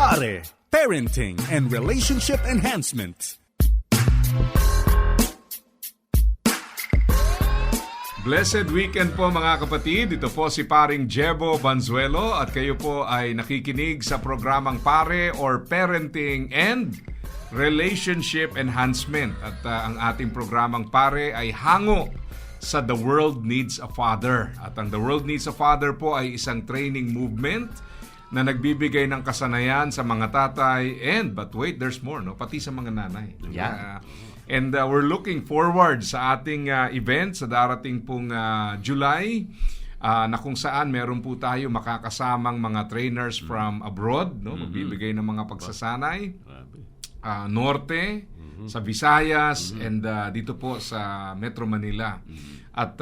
Pare, Parenting and Relationship Enhancement. Blessed weekend po mga kapatid. Ito po si Paring Jebo Banzuelo at kayo po ay nakikinig sa programang Pare or Parenting and Relationship Enhancement. At ang ating programang Pare ay hango sa The World Needs a Father. At ang The World Needs a Father po ay isang training movement na nagbibigay ng kasanayan sa mga tatay but wait, there's more, no? Pati sa mga nanay. Yeah. And we're looking forward sa ating event sa darating pong July na kung saan meron po tayo makakasamang mga trainers from abroad, no? Magbibigay ng mga pagsasanay norte, sa Visayas, and dito po sa Metro Manila. At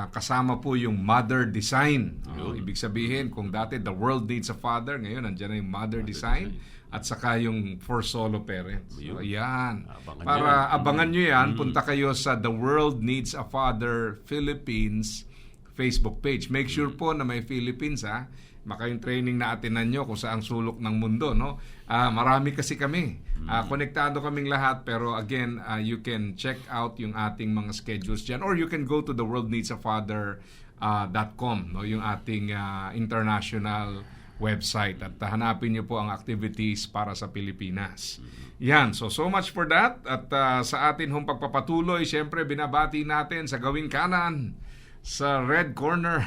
kasama po yung mother design. Ibig sabihin, kung dati the world needs a father, ngayon nandiyan na yung mother design. At saka yung for solo parents. So, ayan. Abangan nyo yan. Punta kayo sa The World Needs a Father Philippines Facebook page. Make sure po na may Philippines, ha. Maka yung training na atinan nyo kung saang sulok ng mundo, no? Marami kasi kami. Konektado kaming lahat. Pero again, you can check out yung ating mga schedules dyan. Or you can go to theworldneedsafather.com, no? Yung ating international website at hanapin niyo po ang activities para sa Pilipinas. Yan, so much for that. At sa atin hong pagpapatuloy, siyempre binabati natin sa gawing kanan sa red corner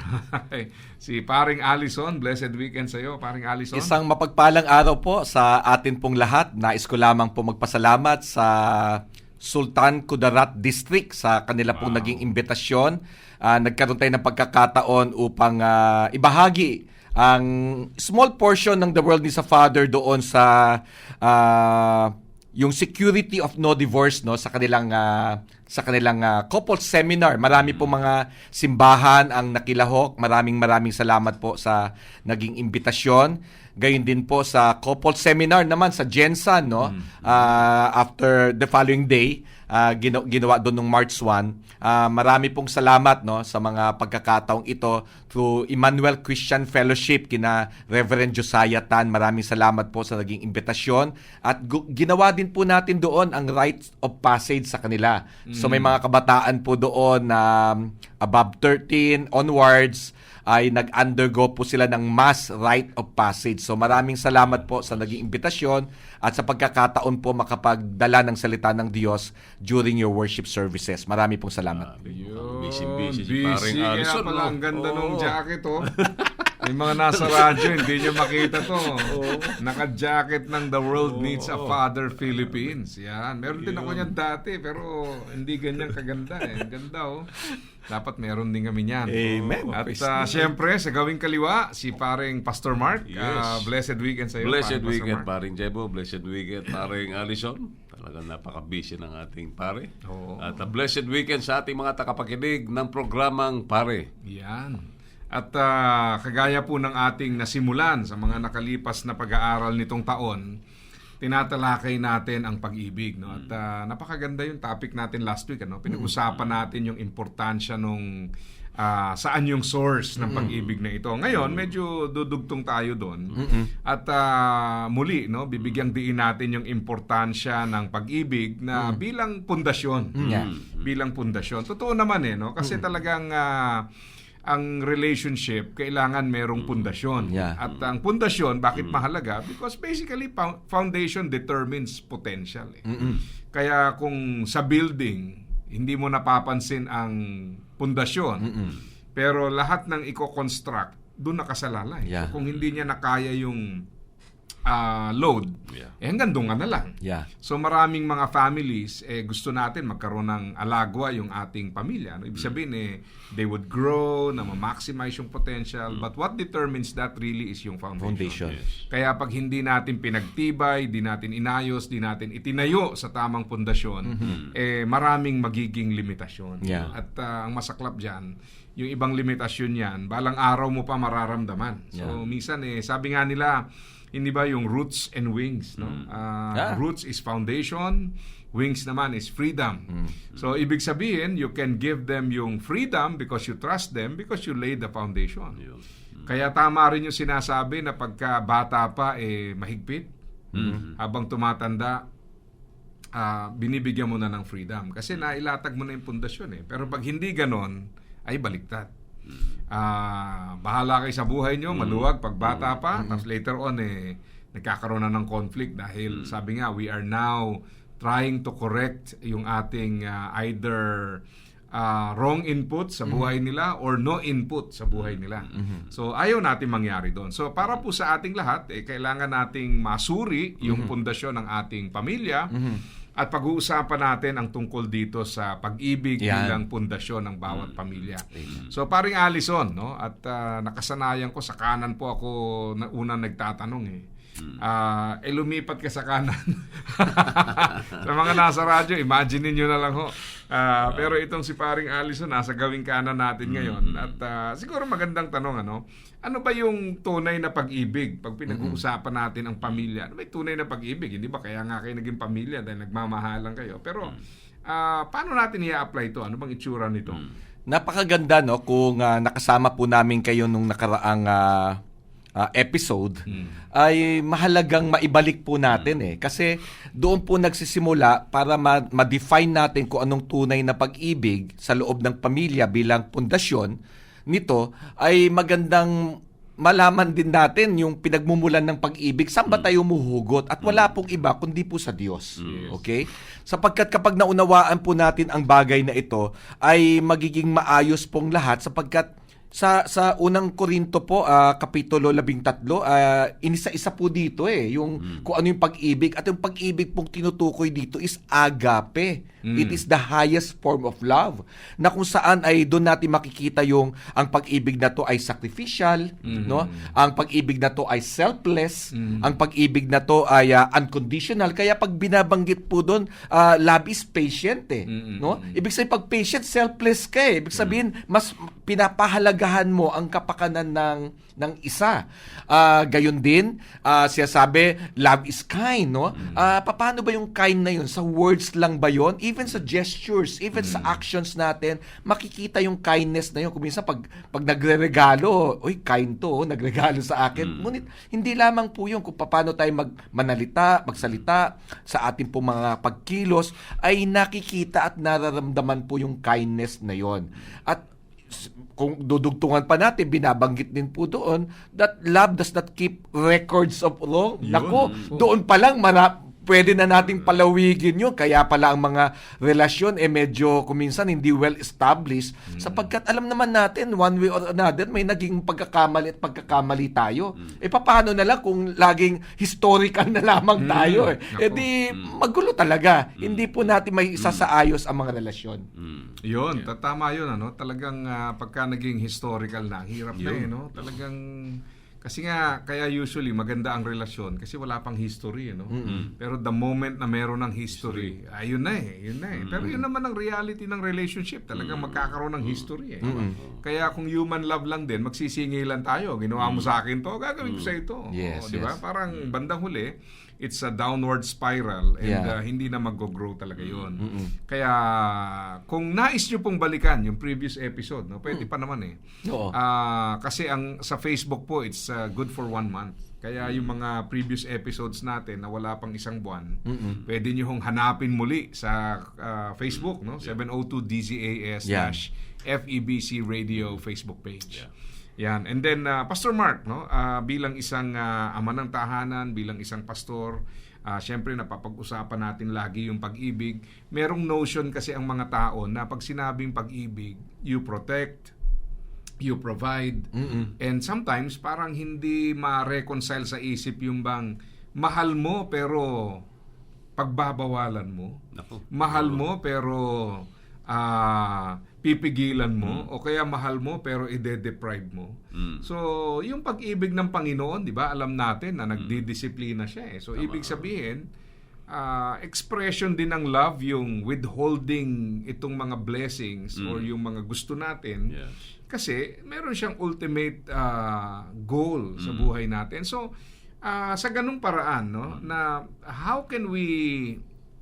si Paring Allison. Blessed weekend sa iyo, Paring Allison. Isang mapagpalang araw po sa atin pong lahat. Nais ko lamang po magpasalamat sa Sultan Kudarat District sa kanila pong naging imbitasyon. Nagkaroon tayo ng pagkakataon upang ibahagi ang small portion ng The World Needs a Father doon sa yung security of no divorce, no, sa kanilang couple seminar. Marami po mga simbahan ang nakilahok. Maraming salamat po sa naging imbitasyon. Gayon din po sa couple seminar naman sa Jensan, no. After the following day, ginawa doon nung March 1. Marami pong salamat, no, sa mga pagkakataong ito through Emmanuel Christian Fellowship kina Reverend Josiah Tan. Maraming salamat po sa naging imbitasyon at ginawa din po natin doon ang rite of passage sa kanila. So may mga kabataan po doon na above 13 onwards ay nag-undergo po sila ng mass rite of passage. So maraming salamat po sa naging imbitasyon at sa pagkakataon po makapagdala ng salita ng Diyos during your worship services. Marami pong salamat. Busy si Paring Allison. Kaya pala ang ganda ng jacket, oh. May mga nasa radyo, hindi nyo makita to. Naka-jacket ng The World Needs a Father Philippines. Yan. Meron din ako niyan dati, pero hindi ganyan kaganda eh. Ganda, oh. Dapat meron din kami niyan. Amen. At siyempre, sa gawing kaliwa, si Paring Pastor Mark. Yes. Blessed weekend sa iyo, Blessed Paring weekend, Pastor Mark. Paring Jebo. Blessed weekend, Paring Allison. Talagang napaka-busy ng ating pare. At a blessed weekend sa ating mga takapakinig ng programang Pare. Yan. At kagaya po ng ating nasimulan sa mga nakalipas na pag-aaral nitong taon, tinatalakay natin ang pag-ibig, no? At napakaganda yung topic natin last week, ano? Pinag-usapan natin yung importansya nung saan yung source ng pag-ibig na ito. Ngayon, medyo dudugtong tayo doon. At muli, no, bibigyang diin natin yung importansya ng pag-ibig na bilang pundasyon. Bilang pundasyon. Totoo naman no? Kasi talagang ang relationship, kailangan merong pundasyon. At ang pundasyon, bakit mahalaga? Because basically, foundation determines potential. Kaya kung sa building, hindi mo napapansin ang pundasyon, pero lahat ng i-construct, doon nakasalalay. So, kung hindi niya nakaya yung load, hanggang doon ka na lang. So maraming mga families, gusto natin magkaroon ng alagwa yung ating pamilya. Ibig sabihin, they would grow, na ma-maximize yung potential. But what determines that really is yung foundation. Kaya pag hindi natin pinagtibay, di natin inayos, di natin itinayo sa tamang pundasyon, maraming magiging limitasyon. At ang masaklap dyan, yung ibang limitasyon yan, balang araw mo pa mararamdaman. So minsan, sabi nga nila, hindi ba yung roots and wings, no? Roots is foundation, wings naman is freedom. So ibig sabihin, you can give them yung freedom because you trust them, because you laid the foundation. Kaya tama rin yung sinasabi na pagka bata pa, mahigpit. Habang tumatanda, binibigyan mo na ng freedom. Kasi nailatag mo na yung pundasyon. Pero pag hindi ganon, ay baliktad. Bahala kayo sa buhay nyo, maluwag pag bata pa, tapos later on, nagkakaroon na ng conflict dahil sabi nga, we are now trying to correct yung ating either wrong input sa buhay nila or no input sa buhay nila. So, ayaw natin mangyari doon. So, para po sa ating lahat, kailangan nating masuri yung pundasyon ng ating pamilya at pag-uusapan natin ang tungkol dito sa pag-ibig bilang pundasyon ng bawat pamilya. So, paring Allison, no? At nakasanayan ko, sa kanan po ako unang nagtatanong lumipat ka sa kanan. Sa mga nasa radyo, imagine niyo na lang ho. Pero itong si paring Allison, nasa gawing kanan natin ngayon. At siguro magandang tanong, ano ba yung tunay na pag-ibig? Pag pinag-uusapan natin ang pamilya, ano ba yung tunay na pag-ibig? Hindi ba kaya nga kayo naging pamilya dahil nagmamahalan kayo? Pero paano natin i-apply ito? Ano bang itsura nito? Napakaganda, no, kung nakasama po namin kayo nung nakaraang episode, ay mahalagang maibalik po natin kasi doon po nagsisimula para ma-define natin kung anong tunay na pag-ibig sa loob ng pamilya bilang pundasyon nito. Ay magandang malaman din natin yung pinagmumulan ng pag-ibig, saan ba tayo muhugot, at wala pong iba kundi po sa Diyos. Okay? Sapagkat kapag naunawaan po natin ang bagay na ito, ay magiging maayos pong lahat, sapagkat sa unang Korinto po, kapitulo 13, inisa-isa po dito yung kung ano yung pag-ibig. At yung pag-ibig pong tinutukoy dito is agape. It is the highest form of love. Na kung saan ay doon natin makikita yung ang pag-ibig na to ay sacrificial, no? Ang pag-ibig na to ay selfless, ang pag-ibig na to ay unconditional. Kaya pag binabanggit po doon, love is patient no? Ibig sabihin pag patient, selfless ka Ibig sabihin mas pinapahalagahan mo ang kapakanan ng isa. Gayon din, siya sabi, love is kind, no? Paano ba yung kind na yun? Sa words lang ba yun? Even sa gestures, even sa actions natin, makikita yung kindness na yun. Kung minsan, pag nagre-regalo, uy, kind to, nagregalo sa akin. Ngunit, hindi lamang po yun kung paano tayo magsalita sa ating po mga pagkilos, ay nakikita at nararamdaman po yung kindness na yun. At kung dudugtungan pa natin, binabanggit din po doon that love does not keep records of wrong. Nako, doon pa lang pwede na nating palawigin yun. Kaya pala ang mga relasyon medyo kuminsan hindi well established sapagkat alam naman natin one way or another may naging pagkakamali tayo. Paano na lang kung laging historical na lamang tayo di magulo talaga. Hindi po natin may isasaayos ang mga relasyon. Yun, tama yun. Talagang pagka naging historical na, hirap na no? Talagang kasi nga, kaya usually maganda ang relasyon kasi wala pang history, no? Pero the moment na meron ng history, yun na Pero yun naman ang reality ng relationship. Talagang magkakaroon ng history, Kaya kung human love lang din, magsisingilan tayo. Ginawa mo sa akin to, gagawin ko sa ito. Yes, di ba? Parang bandang huli, it's a downward spiral and hindi na mag-grow talaga yun. Kaya kung nais nyo pong balikan yung previous episode, no, pwede pa naman Oo. Kasi sa Facebook po, it's good for 1 month. Kaya yung mga previous episodes natin na wala pang isang buwan, pwede nyo hong hanapin muli sa Facebook, no? 702 DZAS FEBC Radio Facebook page. Yan. And then Pastor Mark, no, bilang isang ama ng tahanan, bilang isang pastor, syempre napapag-usapan natin lagi yung pag-ibig. Merong notion kasi ang mga tao na pag sinabing pag-ibig, you protect, you provide, and sometimes parang hindi ma-reconcile sa isip yung bang mahal mo pero pagbabawalan mo. Mahal mo pero pipigilan mo o kaya mahal mo pero ide-deprive mo. So, yung pag-ibig ng Panginoon, 'di ba? Alam natin na nagdidisiplina siya So, ibig sabihin, expression din ng love yung withholding itong mga blessings or yung mga gusto natin. Kasi meron siyang ultimate goal sa buhay natin. So, sa ganung paraan, no, na how can we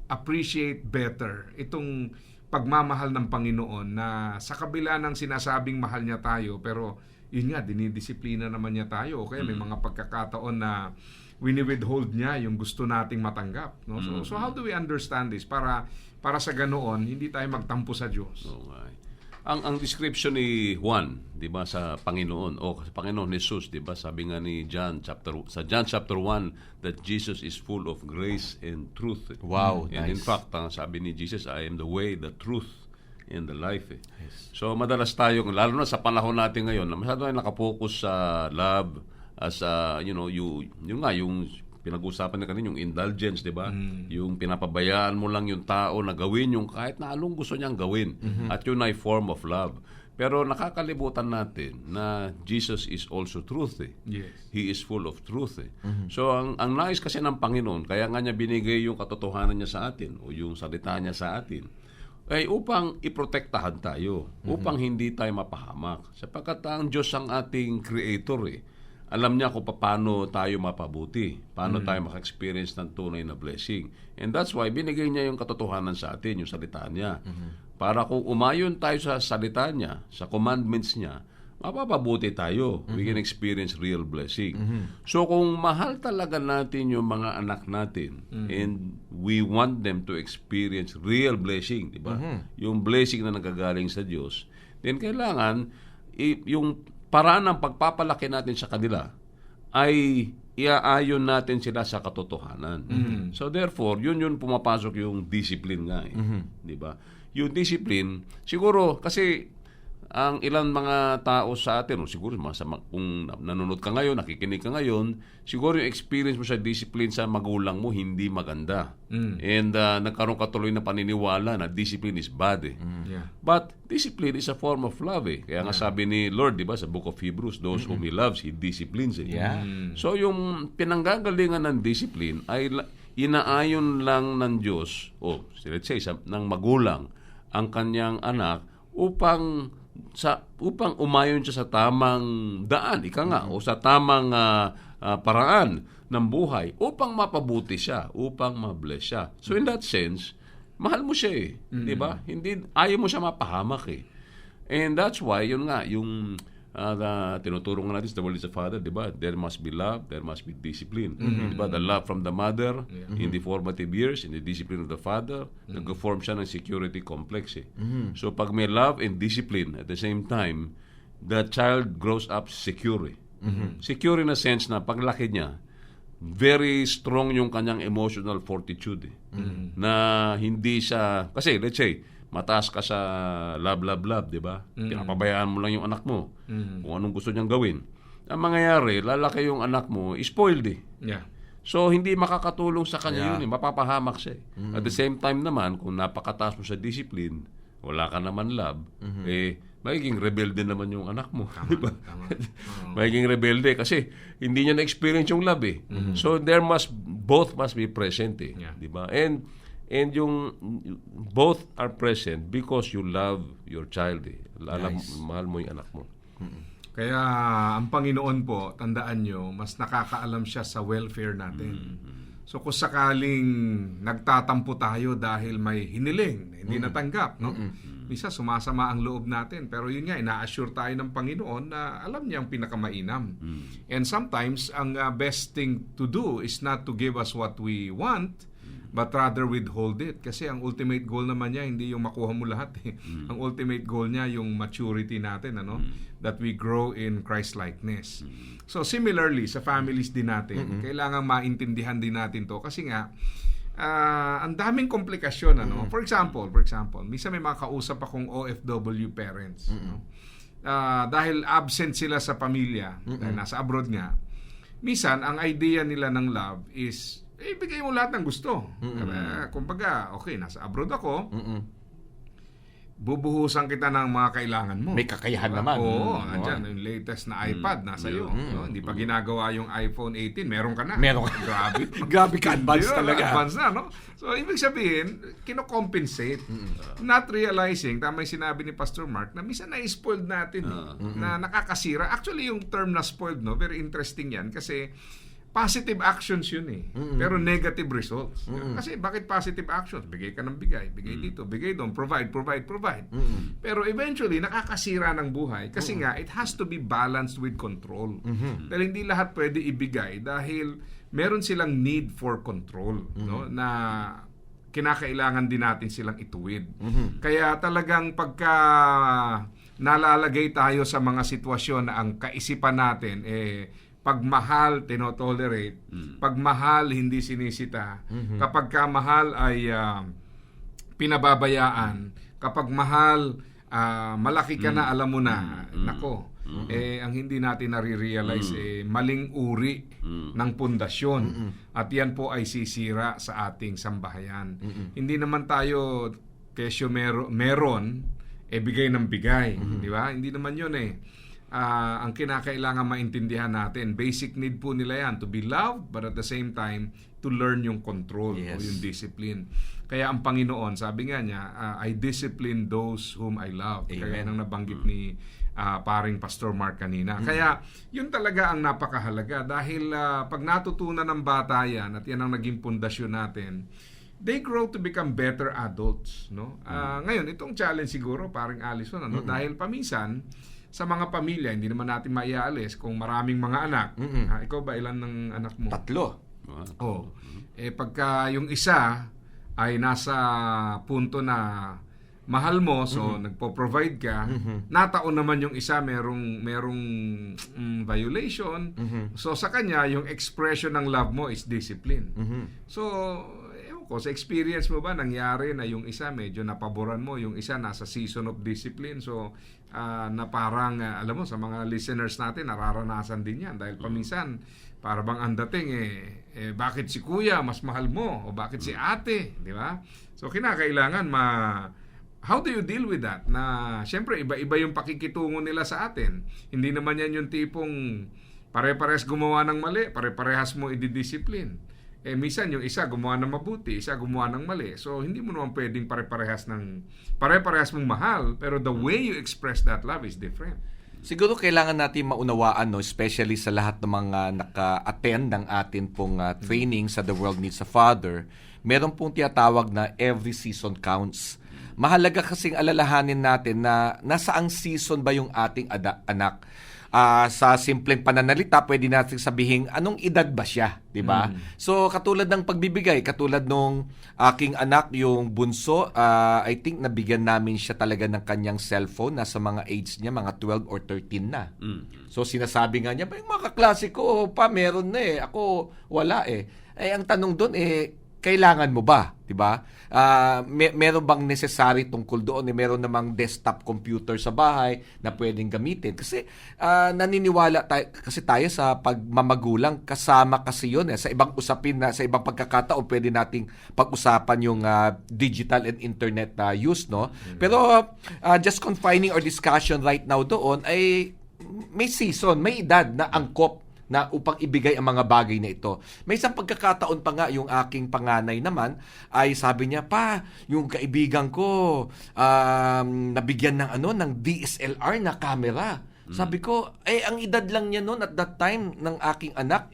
appreciate better itong pagmamahal ng Panginoon na sa kabila ng sinasabing mahal niya tayo pero yun nga, dinidisiplina naman niya tayo. O kaya may mga pagkakataon na wini-withhold niya yung gusto nating matanggap. No? So how do we understand this? Para sa ganoon, hindi tayo magtampo sa Diyos. Okay. Ang description ni Juan, 'di ba, sa Panginoon o sa Panginoon Jesus, 'di ba? Sabi nga ni John chapter 1 that Jesus is full of grace and truth. Wow, And nice. in fact, sabi ni Jesus, I am the way, the truth, and the life. So madalas tayong, lalo na sa panahon natin ngayon, na masyado tayong nakapokus sa love, as yung pinag-usapan na kanina, yung indulgence, di ba? Yung pinapabayaan mo lang yung tao na gawin yung kahit na anong gusto niyang gawin. At yun ay form of love. Pero nakakalimutan natin na Jesus is also truth. Yes. He is full of truth. So ang nais kasi ng Panginoon, kaya nga niya binigay yung katotohanan niya sa atin o yung salita niya sa atin, ay upang iprotektahan tayo, upang hindi tayo mapahamak. Sapagkat ang Diyos ang ating creator. Alam niya kung paano tayo mapabuti, paano tayo maka-experience ng tunay na blessing. And that's why binigay niya yung katotohanan sa atin, yung salita niya. Para kung umayon tayo sa salita niya, sa commandments niya, mapapabuti tayo. We can experience real blessing. So kung mahal talaga natin yung mga anak natin, and we want them to experience real blessing, di ba? Yung blessing na nagagaling sa Diyos, then kailangan yung paraan ng pagpapalaki natin sa kanila ay iaayon natin sila sa katotohanan. So therefore, yun pumapasok yung discipline nga. Di ba? Yung discipline, siguro, kasi ang ilang mga tao sa atin, o siguro kung nanonood ka ngayon, nakikinig ka ngayon, siguro yung experience mo sa discipline sa magulang mo hindi maganda. And nagkaroon ka tuloy na paniniwala na discipline is bad. Yeah. But discipline is a form of love. Kaya nga sabi ni Lord, di ba, sa Book of Hebrews, those whom He loves, He disciplines. Yeah. So yung pinanggagalingan ng discipline ay inaayon lang ng Diyos, o let's say, ng magulang, ang kanyang anak upang umayon siya sa tamang daan, o sa tamang paraan ng buhay upang mapabuti siya, upang mabless siya. So in that sense, mahal mo siya di ba? Hindi, ayaw mo siya mapahamak And that's why, yun nga, yung tinuturo nga natin sa The Word is the Father, di ba? There must be love, there must be discipline. Di ba? The love from the mother in the formative years, in the discipline of the father, nag-form siya ng security complex. So pag may love and discipline at the same time, the child grows up secure. Secure in a sense na paglaki niya, very strong yung kanyang emotional fortitude. Na hindi siya, kasi let's say, mataas ka sa love, di ba? Pinapabayaan mo lang yung anak mo kung anong gusto niyang gawin. Ang mangyayari, lalaki yung anak mo, spoiled Yeah. So, hindi makakatulong sa kanya yun mapapahamak siya At the same time naman, kung napakataas mo sa discipline, wala ka naman love, magiging rebelde naman yung anak mo. Diba? Magiging rebelde kasi hindi niya na-experience yung love So, both must be present diba? And yung both are present because you love your child. Mahal mo yung anak mo. Kaya ang Panginoon po, tandaan nyo, mas nakakaalam siya sa welfare natin. So kung sakaling nagtatampo tayo dahil may hiniling na hindi natanggap, no? Misa sumasama ang loob natin. Pero yun nga, ina-assure tayo ng Panginoon na alam niya ang pinakamainam. And sometimes, ang best thing to do is not to give us what we want, but rather withhold it. Kasi ang ultimate goal naman niya, hindi yung makuha mo lahat. Ang ultimate goal niya, yung maturity natin, that we grow in Christ-likeness. So similarly, sa families din natin, kailangan maintindihan din natin to. Kasi nga, ang daming komplikasyon. For example, minsan may mga kausap akong OFW parents. Dahil absent sila sa pamilya, dahil nasa abroad nga, minsan, ang idea nila ng love is, ibigay mo lahat ng gusto. Kumbaga, okay, nasa abroad ako, bubuhusan kita ng mga kailangan mo. May kakayahan naman. Oo, andyan, yung latest na iPad, nasa iyo. Hindi pa ginagawa yung iPhone 18, meron ka na. Meron ka. Grabe. Grabe ka, advance talaga. Advance na, no? So, ibig sabihin, kino-compensate. Not realizing, tama yung sinabi ni Pastor Mark, na minsan na-spoiled natin, na nakakasira. Actually, yung term na spoiled, no, very interesting yan, kasi positive actions yun eh. Pero negative results. Kasi bakit positive actions? Bigay ka ng bigay dito, bigay doon, provide. Pero eventually, nakakasira ng buhay. Kasi nga, it has to be balanced with control. Dahil hindi lahat pwede ibigay dahil meron silang need for control. No? Na kinakailangan din natin silang ituwid. Kaya talagang pagka nalalagay tayo sa mga sitwasyon na ang kaisipan natin pagmahal tinotolerate, pagmahal hindi sinisita, kapag kamahal ay pinababayaan, kapag mahal malaki ka na, alam mo na, nako, ang hindi natin nare-realize maling uri ng pundasyon at yan po ay sisira sa ating sambahayan. Hindi naman tayo kesyo meron bigay ng bigay, di ba? Hindi naman yun ang kinakailangan maintindihan natin, basic need po nila yan, to be loved, but at the same time, to learn yung control o yung discipline. Kaya ang Panginoon, sabi nga niya, I discipline those whom I love. Kaya nang nabanggit ni paring Pastor Mark kanina. Kaya yun talaga ang napakahalaga dahil pag natutunan ng bata yan at yan ang naging pundasyon natin, they grow to become better adults. No? Ngayon, itong challenge siguro, paring Alison, dahil paminsan, sa mga pamilya, hindi naman natin maiaalis kung maraming mga anak. Ikaw ba, ilan ng anak mo? 3. Pagka yung isa ay nasa punto na mahal mo, so nagpo-provide ka, nataon naman yung isa merong violation. So sa kanya, yung expression ng love mo is discipline. So, sa experience mo ba, nangyari na yung isa medyo napaboran mo, yung isa nasa season of discipline, so na parang, alam mo, sa mga listeners natin, nararanasan din yan dahil paminsan, para bang ang dating, bakit si kuya mas mahal mo, o bakit si ate, di ba? So kinakailangan how do you deal with that? Na syempre iba-iba yung pakikitungo nila sa atin. Hindi naman yan yung tipong pare-parehas gumawa ng mali, pare-parehas mo i-discipline. Minsan yung isa gumawa ng mabuti, isa gumawa ng mali. So hindi mo naman pwedeng pare-parehas mong mahal, pero the way you express that love is different. Siguro kailangan natin maunawaan, especially sa lahat ng mga naka-attend ng atin pong training sa The World Needs a Father, meron pong tinatawag na every season counts. Mahalaga kasing alalahanin natin na nasaang season ba yung ating anak. Sa simpleng pananalita, pwede natin sabihin, anong edad ba siya? Diba? So, katulad ng pagbibigay, katulad nung aking anak, yung bunso, I think nabigyan namin siya talaga ng kanyang cellphone. Nasa mga age niya, mga 12 or 13 na. So, sinasabi nga niya, yung mga kaklase ko, meron na Ako, wala ang tanong doon, kailangan mo ba? Diba? Meron bang necessary tungkol doon? Meron namang desktop computer sa bahay na pwedeng gamitin. Kasi naniniwala tayo sa pagmamagulang, kasama kasi yun. Sa ibang usapin, sa ibang pagkakataon, pwede nating pag-usapan yung digital and internet use. No? Pero just confining our discussion right now doon ay may season, may edad na angkop na upang ibigay ang mga bagay na ito. May isang pagkakataon pa nga yung aking panganay naman ay sabi niya, pa, yung kaibigan ko nabigyan ng DSLR na camera. Sabi ko, ang edad lang niya noon at that time ng aking anak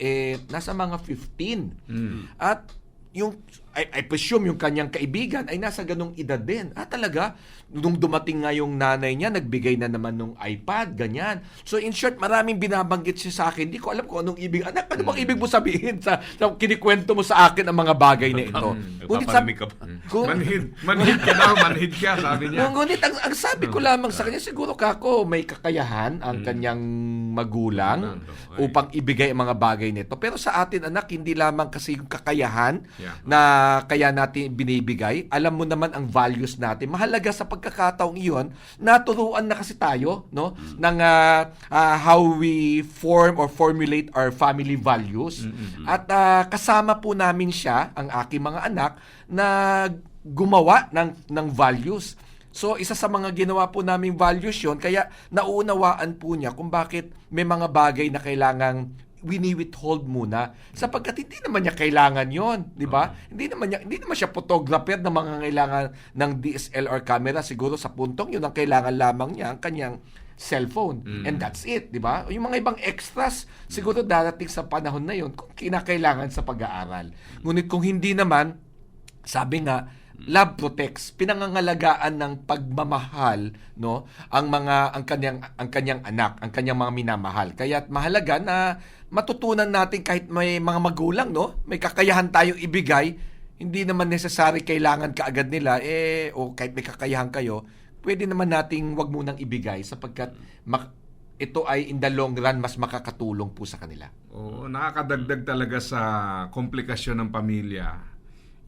nasa mga 15. At yung I presume yung kanyang kaibigan ay nasa ganong edad din. Talaga, nung dumating nga yung nanay niya, nagbigay na naman ng iPad, ganyan. So in short, maraming binabanggit siya sa akin. Hindi ko alam kung anong ibig. Anak, ano bang ibig mo sabihin sa kinikwento mo sa akin ang mga bagay na ito? Nagpapalamig ka pa. Manhid ka, sabi niya. Ngunit ang sabi ko lamang sa kanya, siguro kako may kakayahan ang kanyang magulang upang ibigay ang mga bagay nito. Pero sa atin, anak, hindi lamang kasi yung kakayahan na kaya natin binibigay. Alam mo naman ang values natin. Mahalaga sa pagkakataong iyon, naturuan na kasi tayo ng how we form or formulate our family values. At kasama po namin siya, ang aking mga anak, na gumawa ng values. So, isa sa mga ginawa po naming values yun, kaya nauunawaan po niya kung bakit may mga bagay na kailangang wini-withhold muna sapagkat hindi naman niya kailangan yon, di ba? Hindi naman siya photographer na mga kailangan ng DSLR camera. Siguro sa puntong yun ang kailangan lamang niya ang kanyang cellphone. And that's it, di ba? Yung mga ibang extras, siguro darating sa panahon na yun kung kinakailangan sa pag-aaral. Ngunit kung hindi naman, sabi nga, love protects, pinangangalagaan ng pagmamahal, no, ang kanyang anak, ang kanyang mga minamahal. Kaya mahalaga na matutunan natin kahit may mga magulang, no, may kakayahan tayong ibigay, hindi naman necessary kailangan kaagad nila o kahit may kakayahan kayo, pwede naman nating wag munang ibigay sapagkat ito ay in the long run mas makakatulong po sa kanila. Oo, nakakadagdag talaga sa komplikasyon ng pamilya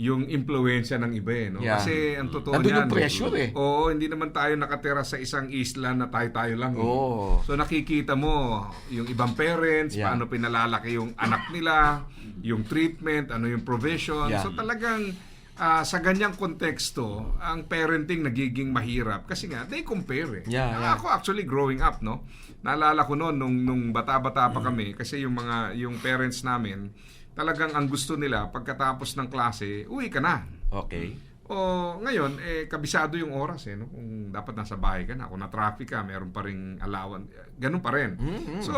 yung impluwensya ng iba no? Yeah. Kasi ang totoo Nandun niyan, yung pressure Oo, hindi naman tayo nakatira sa isang isla na tayo-tayo lang. Oo. So nakikita mo yung ibang parents, Yeah. paano pinalalaki yung anak nila, yung treatment, ano yung provision. Yeah. So talagang sa ganyang konteksto, ang parenting nagiging mahirap kasi nga they compare. Yeah. Ako actually growing up, no. Naalala ko noon nung bata-bata pa kami kasi yung parents namin talagang ang gusto nila pagkatapos ng klase, uwi ka na. Okay. O ngayon, kabisado yung oras no? Kung dapat nasa bahay ka na, kung na-traffic ka, meron pa ring allowance. Ganun pa rin. So,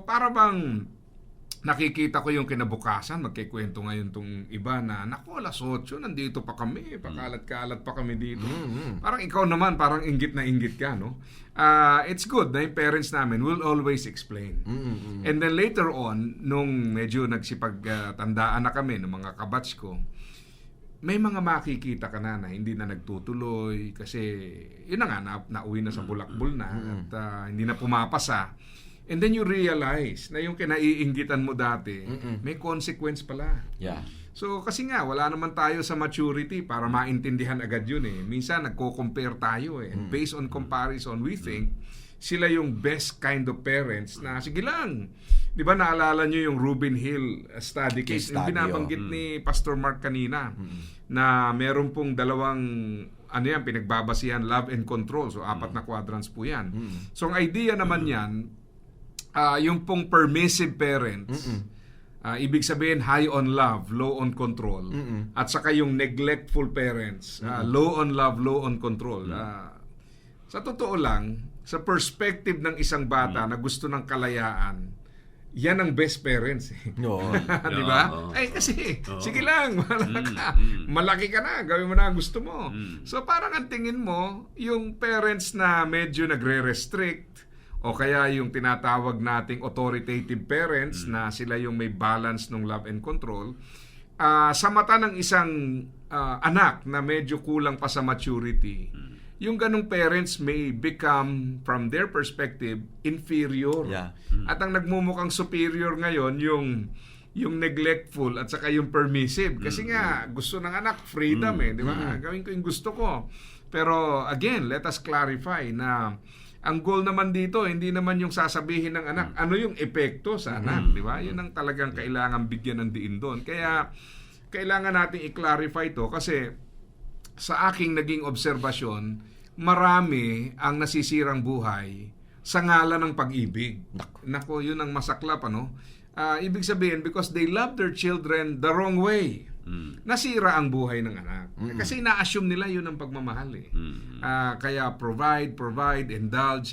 para bang nakikita ko yung kinabukasan, magkikwento ngayon tong iba na, naku, alas 8, nandito pa kami, pakalat-kalat pa kami dito. Parang ikaw naman, parang inggit na inggit ka, no? It's good na yung parents namin will always explain. And then later on, nung medyo nagsipagtandaan na kami, ng mga kabatch ko, may mga makikita ka na hindi na nagtutuloy kasi yun na nga, nauwi na sa bulakbol na at hindi na pumapasa. And then you realize na yung kinaiinggitan mo dati, may consequence pala. Yeah. So kasi nga, wala naman tayo sa maturity para maintindihan agad yun Minsan nagko-compare tayo And based on comparison, we think sila yung best kind of parents na sige lang. Di ba naalala nyo yung Ruben Hill study case? Yung binabanggit ni Pastor Mark kanina na meron pong dalawang pinagbabasihan, love and control. So 4 na quadrants po yan. So ang idea naman yan, yung pong permissive parents, ibig sabihin high on love, low on control. At saka yung neglectful parents, low on love, low on control. Sa totoo lang, sa perspective ng isang bata na gusto ng kalayaan, yan ang best parents. No. Di ba? Kasi, sige lang, malaki ka na, gawin mo na ang gusto mo. So parang ang tingin mo, yung parents na medyo nagre-restrict, o kaya yung tinatawag nating authoritative parents na sila yung may balance ng love and control, sa mata ng isang anak na medyo kulang pa sa maturity, yung ganong parents may become, from their perspective, inferior. Yeah. At ang nagmumukhang superior ngayon, yung neglectful at saka yung permissive. Kasi nga, gusto ng anak, freedom di ba? Gawin ko yung gusto ko. Pero again, let us clarify na ang goal naman dito, hindi naman yung sasabihin ng anak, ano yung epekto sa anak, di ba? Yun ang talagang kailangan bigyan ng diin doon. Kaya, kailangan natin i-clarify to kasi sa aking naging obserbasyon, marami ang nasisirang buhay sa ngalan ng pag-ibig. Nako, yun ang masaklap, ibig sabihin, because they love their children the wrong way. Nasira ang buhay ng anak. Kasi na-assume nila yun ang pagmamahal kaya provide, indulge,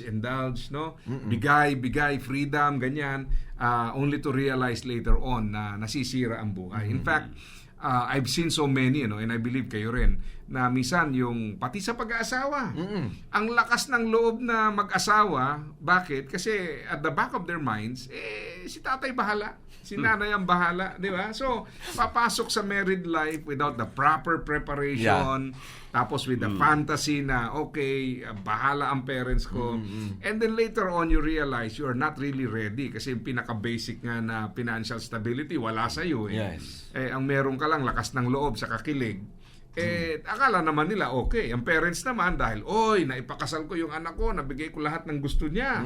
no? Bigay, freedom, ganyan. Only to realize later on na nasisira ang buhay. In fact, I've seen so many, and I believe kayo rin, na minsan yung pati sa pag-aasawa. Ang lakas ng loob na mag-asawa. Bakit? Kasi at the back of their minds, si tatay bahala. Si nanay ang bahala, di ba? So, papasok sa married life without the proper preparation, tapos with the fantasy na, okay, bahala ang parents ko. And then later on, you realize you are not really ready kasi yung pinaka-basic nga na financial stability, wala sa'yo. Yes. Ang meron ka lang, lakas ng loob sa kakilig. Akala naman nila, okay. Ang parents naman, dahil, naipakasal ko yung anak ko, nabigay ko lahat ng gusto niya.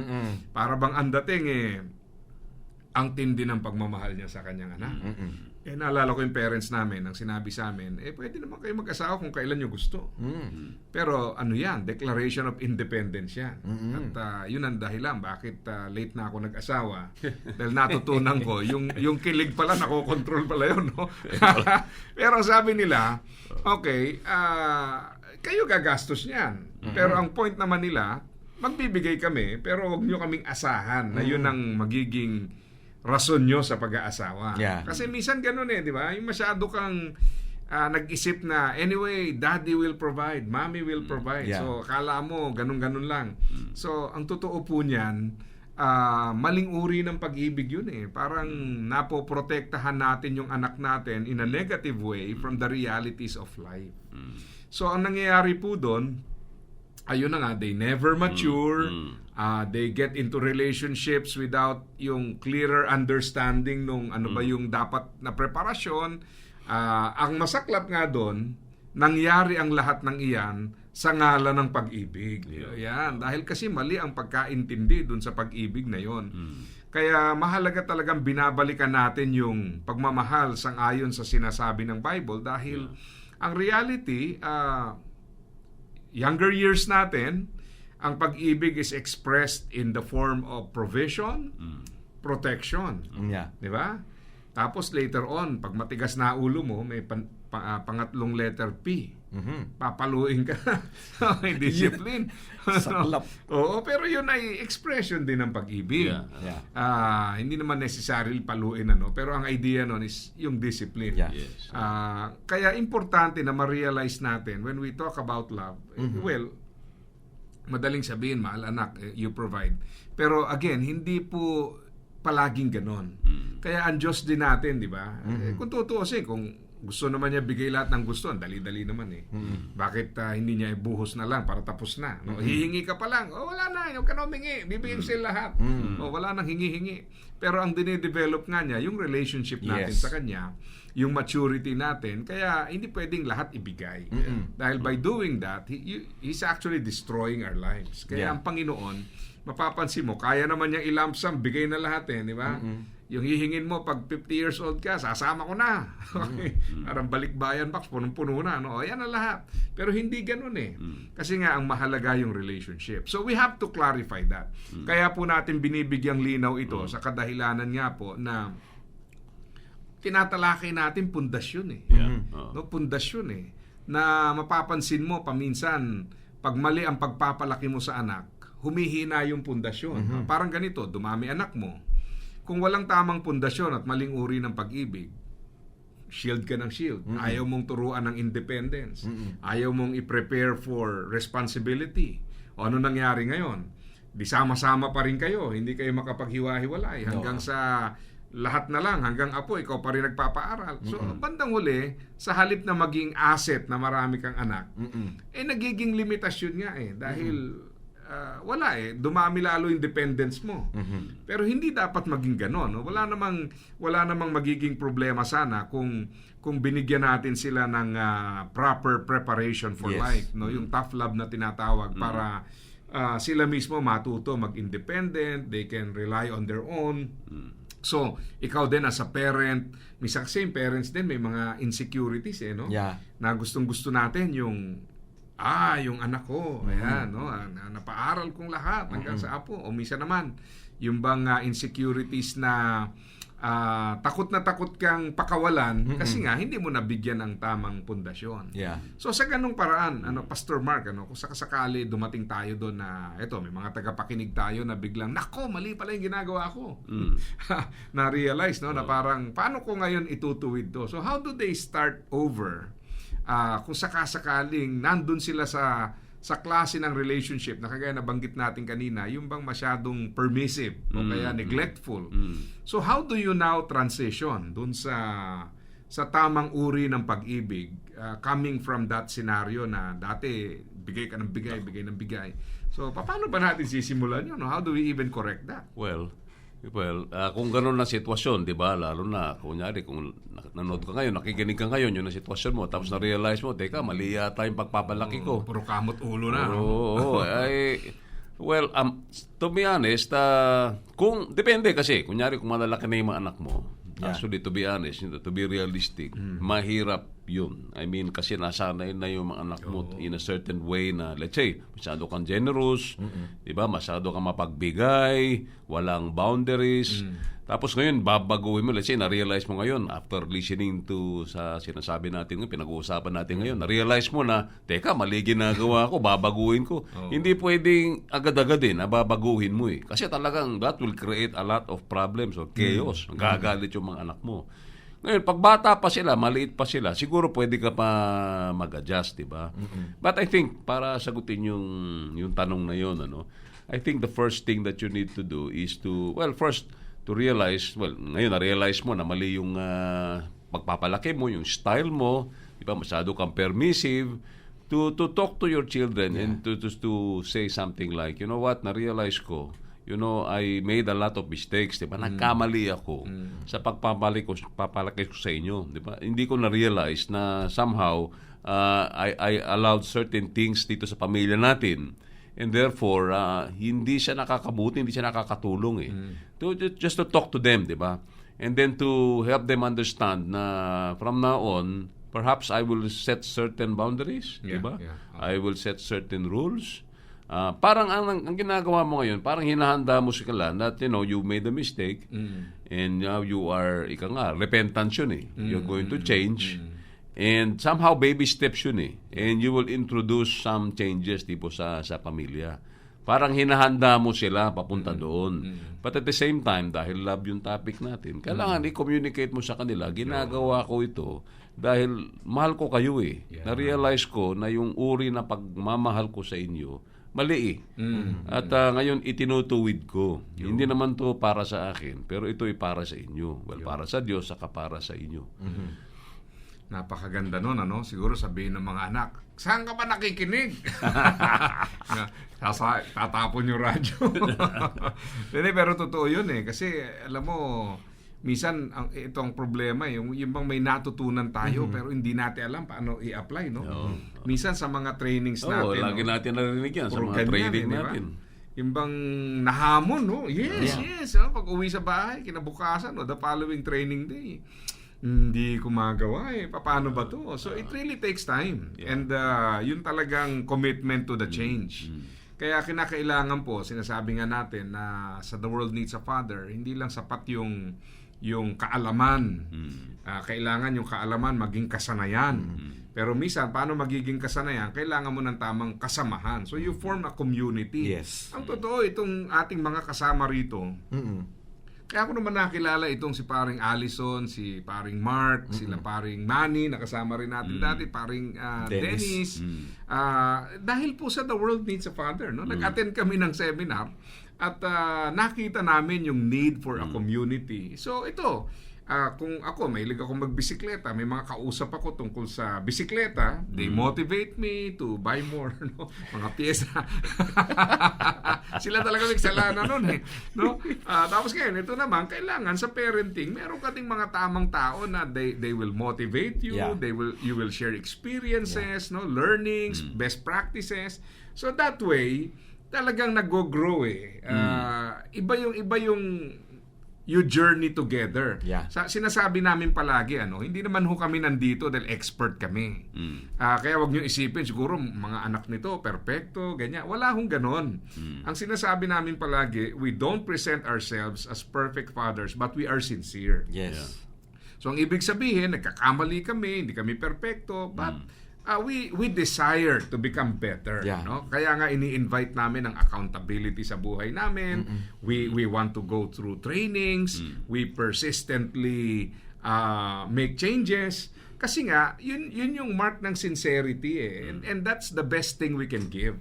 Para bang ang dating, ang tindi ng pagmamahal niya sa kanyang anak. Naalala ko yung parents namin, ang sinabi sa amin, pwede naman kayo mag-asawa kung kailan nyo gusto. Pero yan, declaration of independence yan. At yun ang dahilan bakit late na ako nag-asawa. Dahil natutunan ko, yung kilig pala, nakokontrol pala yun. No? Pero sabi nila, okay, kayo gagastos niyan. Pero ang point naman nila, magbibigay kami, pero huwag nyo kaming asahan na yun ang magiging rason nyo sa pag-aasawa. Yeah. Kasi minsan ganun di ba? Yung masyado kang nag-isip na, anyway, daddy will provide, mommy will provide. Yeah. So, akala mo, ganun-ganun lang. So, ang totoo po niyan, maling uri ng pag-ibig yun Parang napoprotektahan natin yung anak natin in a negative way from the realities of life. So, ang nangyayari po doon, ayun na nga, they never mature, they get into relationships without yung clearer understanding nung ano ba yung dapat na preparasyon. Ang masaklap nga doon, nangyari ang lahat ng iyan sa ngalan ng pag-ibig. Yan, dahil kasi mali ang pagkaintindi doon sa pag-ibig na yon. Kaya mahalaga talagang binabalikan natin yung pagmamahal sang-ayon sa sinasabi ng Bible dahil ang reality, younger years natin, ang pag-ibig is expressed in the form of provision, protection. Yeah. Di ba? Tapos later on, pag matigas na ulo mo, may pangatlong letter P. Papaluin ka. May discipline. Saklap. Oo, pero yun ay expression din ng pag-ibig. Yeah. Hindi naman necessarily paluin, pero ang idea nun is yung discipline. Yeah. Yes. Kaya importante na ma-realize natin when we talk about love, well, madaling sabihin, mahal anak, you provide. Pero again, hindi po palaging ganon. Kaya ang Diyos din natin, di ba? Kung tutuusin, kung gusto naman niya bigay lahat ng gusto, dali-dali naman Bakit hindi niya ibuhos na lang para tapos na? No? Hihingi ka pa lang, wala na, huwag ka na humingi, bibigyan ko sila lahat. Wala nang hingi-hingi. Pero ang dinidevelop nga niya, yung relationship natin sa Kanya, yung maturity natin, kaya hindi pwedeng lahat ibigay. Dahil by doing that, He's actually destroying our lives. Kaya ang Panginoon, mapapansin mo, kaya naman niyang ilamsam, bigay na lahat di ba? Yung hihingin mo pag 50 years old ka, sasama ko na. Okay. Parang balikbayan box, punong-puno na. Yan ang lahat. Pero hindi ganun Kasi nga, ang mahalaga yung relationship. So we have to clarify that. Kaya po natin binibigyang linaw ito sa kadahilanan nga po na tinatalakay natin pundasyon Pundasyon na mapapansin mo paminsan, pag mali ang pagpapalaki mo sa anak, humihina yung pundasyon. Parang ganito, dumami anak mo. Kung walang tamang pundasyon at maling uri ng pag-ibig, shield ka ng shield. Ayaw mong turuan ng independence. Ayaw mong i-prepare for responsibility. O ano nangyari ngayon? Di sama-sama pa rin kayo. Hindi kayo makapaghiwa-hiwalay. Hanggang sa lahat na lang, hanggang apo, ikaw pa rin nagpapaaral. So, bandang huli, sa halip na maging asset na marami kang anak, nagiging limitasyon nga dahil wala dumami lalo yung dependence mo. Pero hindi dapat maging ganon. Wala namang magiging problema sana kung binigyan natin sila ng proper preparation for life, yung tough love na tinatawag para sila mismo matuto mag-independent, they can rely on their own. So, ikaw din as a parent, minsan kasi yung parents din may mga insecurities na gustong-gusto natin yung anak ko, ayan, napaaral kong lahat hanggang sa apo. O minsan naman, yung bang insecurities na takot na takot kang pakawalan kasi nga hindi mo nabigyan ng tamang pundasyon. So sa ganung paraan, Pastor Mark, kung sakasakali dumating tayo doon na may mga tagapakinig tayo na biglang, nako, mali pala yung ginagawa ko. Na-realize, na parang, paano ko ngayon itutuwid to? So how do they start over? Kung sakasakaling nandun sila sa klase ng relationship na kagaya nabanggit natin kanina, yung bang masyadong permissive o kaya neglectful. So how do you now transition dun sa tamang uri ng pag-ibig coming from that scenario na dati bigay ka ng bigay. So paano ba natin sisimulan yun? How do we even correct that? Well, kung gano'n na sitwasyon, di ba, lalo na, kunyari, kung nanood ka ngayon, nakikinig ka ngayon, yun na sitwasyon mo, tapos na-realize mo, teka, mali yata yung pagpapalaki ko. Puro kamot ulo na. Well, to be honest, kung, depende kasi, kunyari, kung malalaki na yung mga anak mo, actually, to be honest, to be realistic, mahirap yun. I mean, kasi nasanay na yung mga anak mo in a certain way na, let's say, masyado kang generous, di ba? Masyado kang mapagbigay, walang boundaries. Tapos ngayon, babaguhin mo. Let's say, na-realize mo ngayon, after listening to sa sinasabi natin, pinag-uusapan natin ngayon, na-realize mo na, teka, mali ginagawa ko, babaguhin ko. Hindi pwedeng agad-agad babaguhin mo eh. Kasi talagang that will create a lot of problems or chaos. Gagalit yung mga anak mo. Ngayon, pag bata pa sila, maliit pa sila, siguro pwede ka pa mag-adjust, di ba? But I think, para sagutin yung tanong na yun, I think the first thing that you need to do is to realize, ngayon na-realize mo na mali yung pagpapalaki mo, yung style mo, di ba, masyado kang permissive, to talk to your children and to say something like, you know what, na-realize ko, I made a lot of mistakes, 'di ba? Nagkamali ako sa papalaki ko sa inyo, 'di ba? Hindi ko na-realize na somehow I allowed certain things dito sa pamilya natin. And therefore, hindi siya nakakabuti, hindi siya nakakatulong just to talk to them, 'di ba? And then to help them understand na from now on, perhaps I will set certain boundaries, 'di ba? I will set certain rules. Parang ang ginagawa mo ngayon, parang hinahanda mo sila that you made a mistake and now you are repentance yun you're going to change and somehow baby steps yun and you will introduce some changes tipo sa pamilya. Parang hinahanda mo sila papunta doon. But at the same time, dahil love yung topic natin, kailangan i-communicate mo sa kanila, ginagawa ko ito dahil mahal ko kayo Na-realize ko na yung uri na pagmamahal ko sa inyo mali At ngayon itinutuwid ko. Hindi naman to para sa akin, pero ito ay para sa inyo. Para sa Diyos, saka para sa inyo. Napakaganda nun, Siguro sabihin ng mga anak, saan ka ba nakikinig? Tatapon yung radyo. Pero totoo yun kasi alam mo, minsan itong problema yung bang may natutunan tayo pero hindi natin alam paano i-apply minsan sa mga trainings natin lagi natin narinig yan sa mga training natin yung bang nahamon yes pag uwi sa bahay kinabukasan the following training day hindi ko magawa paano ba to so it really takes time and yun talagang commitment to the change. Kaya kinakailangan po, sinasabi nga natin na sa The World Needs a Father, hindi lang sapat yung kaalaman. Kailangan yung kaalaman maging kasanayan. Pero minsan, paano magiging kasanayan? Kailangan mo ng tamang kasamahan. So you form a community. Yes. Ang totoo, itong ating mga kasama rito, kaya ako naman nakilala itong si paring Allison, si paring Mark, sila paring Manny, nakasama rin natin dati, paring Dennis. Dahil po sa The World Needs a Father, nag-attend kami ng seminar at nakita namin yung need for a community. So ito, kung ako, mahilig akong magbisikleta, may mga kausap ako tungkol sa bisikleta, they motivate me to buy more, mga pyesa. Sila talaga may kasalanan nun tapos ngayon, ito naman, kailangan sa parenting, meron ka ding mga tamang tao na they will motivate you, you will share experiences, learnings, best practices. So that way, talagang nag-grow iba yung you journey together. Sinasabi namin palagi, hindi naman kami nandito dahil expert kami. Kaya wag niyo isipin, siguro mga anak nito, perfecto, ganyan. Wala ganon. Ang sinasabi namin palagi, we don't present ourselves as perfect fathers, but we are sincere. Yes. So, ang ibig sabihin, nagkakamali kami, hindi kami perfecto, but we desire to become better. Kaya nga ini-invite namin ang accountability sa buhay namin. We want to go through trainings. We persistently make changes. Kasi nga, yun yung mark ng sincerity and that's the best thing we can give.